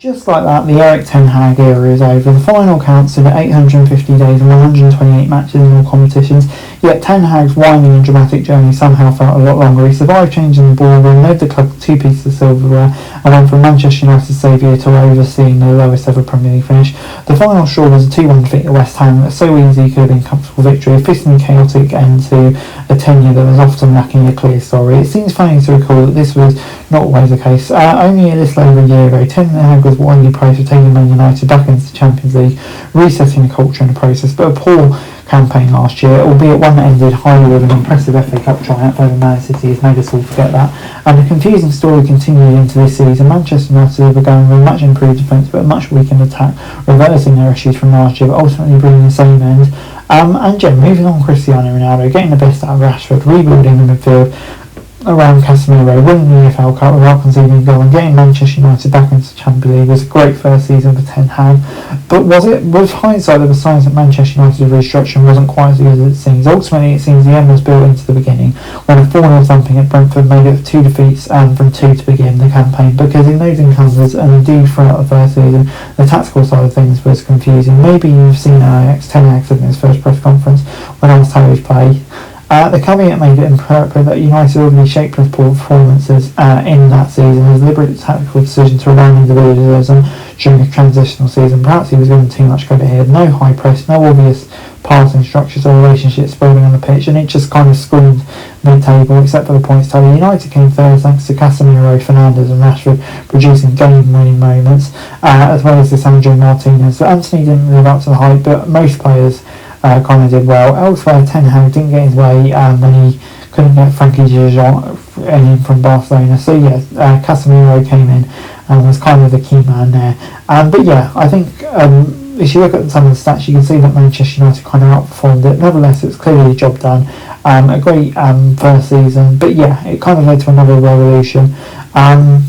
Just like that, the Erik Ten Hag era is over. The final counts in 850 days and 128 matches in all competitions, yet Ten Hag's winding and dramatic journey somehow felt a lot longer. He survived changing the ballroom, led the club to 2 pieces of silverware, and went from Manchester United's saviour to overseeing the lowest ever Premier League finish. The final straw was a 2-1 defeat at West Ham. It was so easy it could have been a comfortable victory, a fitting chaotic end to a tenure that was often lacking a clear story. It seems funny to recall that this was not always the case. Only a little over a year ago, Ten Hag was widely praised for taking Man United back into the Champions League, resetting the culture in the process, but a poor campaign last year, albeit one that ended highly with an impressive FA Cup triumph over Man City, has made us all forget that. And the confusing story continued into this season. Manchester United were going with a much improved defence but a much weakened attack, reversing their issues from last year, but ultimately bringing the same end. Moving on, Cristiano Ronaldo, getting the best out of Rashford, rebuilding the midfield around Casemiro, winning the EFL Cup without conceding a goal and getting Manchester United back into the Champions League was a great first season for Ten Hag. But was it? With hindsight, there were signs that Manchester United's restructuring wasn't quite as good as it seems. Ultimately, it seems the end was built into the beginning when a 4-0 thumping at Brentford made it 2 defeats from 2 to begin the campaign, because in those encounters and indeed throughout the first season, the tactical side of things was confusing. Maybe you've seen Ten Hag said in his first press conference when asked how he'd play. The caveat made it imperative that United already shapeless poor performances in that season. His deliberate tactical decision to rely on individualism during a transitional season. Perhaps he was given too much credit here. No high press, no obvious passing structures or relationships building on the pitch, and it just kind of screamed mid-table, except for the points tally. United came third thanks to Casemiro, Fernandes and Rashford producing game-winning moments, as well as Lisandro Martinez. So Anthony didn't live up to the hype, but most players kind of did well. Elsewhere, Ten Hag didn't get his way when he couldn't get Frankie de Jong in from Barcelona. So yeah, Casemiro came in and was kind of the key man there. But yeah, I think if you look at some of the stats, you can see that Manchester United kind of outperformed it. Nevertheless, it was clearly a job done. A great first season, but yeah, it kind of led to another revolution. And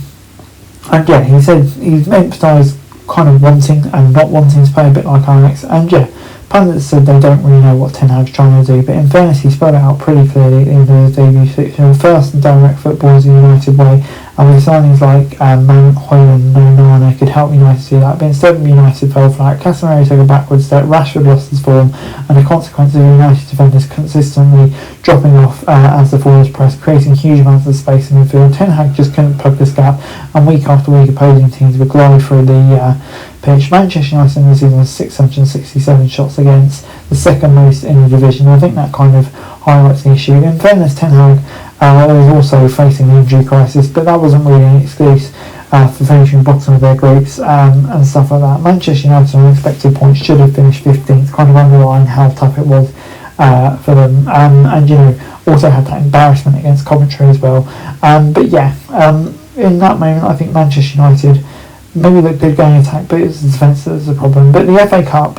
yeah, he said he's emphasised kind of wanting and not wanting to play a bit like Alex. And yeah, pundits said they don't really know what Ten Hag's trying to do, but in fairness, he spelled it out pretty clearly at the end of his debut fixture. First, direct football is the United way, and with signings like Man Hoyland and Nana could help United do that, but instead United fell flat. Casemiro took a backward step, Rashford lost his form, and the consequence of United defenders consistently dropping off as the forwards press, creating huge amounts of space in midfield. Ten Hag just couldn't plug this gap, and week after week opposing teams would glide through the pitch. Manchester United in the season was 667 shots against, the second most in the division. I think that kind of highlights the issue. In fairness, Ten Hag was also facing the injury crisis, but that wasn't really an excuse for finishing bottom of their groups and stuff like that. Manchester United on expected points should have finished 15th, kind of underlying how tough it was for them, and you know, also had that embarrassment against Coventry as well. But yeah, in that moment, I think Manchester United maybe looked good going attack, but it was the defence that was the problem. But the FA Cup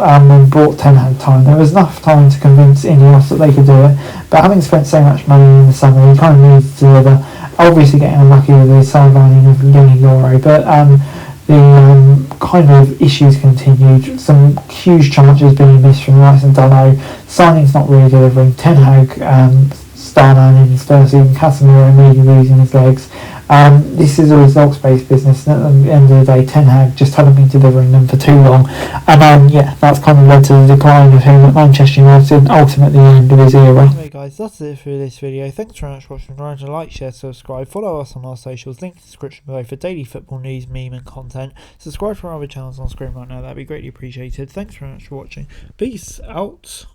brought Ten Hag time. There was enough time to convince Ineos that they could do it, but having spent so much money in the summer, he kind of needed to deliver. Obviously getting unlucky with his sidelining of Lenny Euro, but the kind of issues continued. Some huge chances being missed from Rice and Dalot. Signings not really delivering. Ten Hag star man in his first season. Casemiro immediately losing his legs. This is a results-based business, and at the end of the day, Ten Hag just hadn't been delivering them for too long. And yeah, that's kind of led to the decline of him at Manchester United, and ultimately the end of his era. Anyway guys, that's it for this video. Thanks very much for watching. Remember to like, share, subscribe, follow us on our socials, link in the description below for daily football news, meme and content. Subscribe to our other channels on screen right now, that'd be greatly appreciated. Thanks very much for watching. Peace out.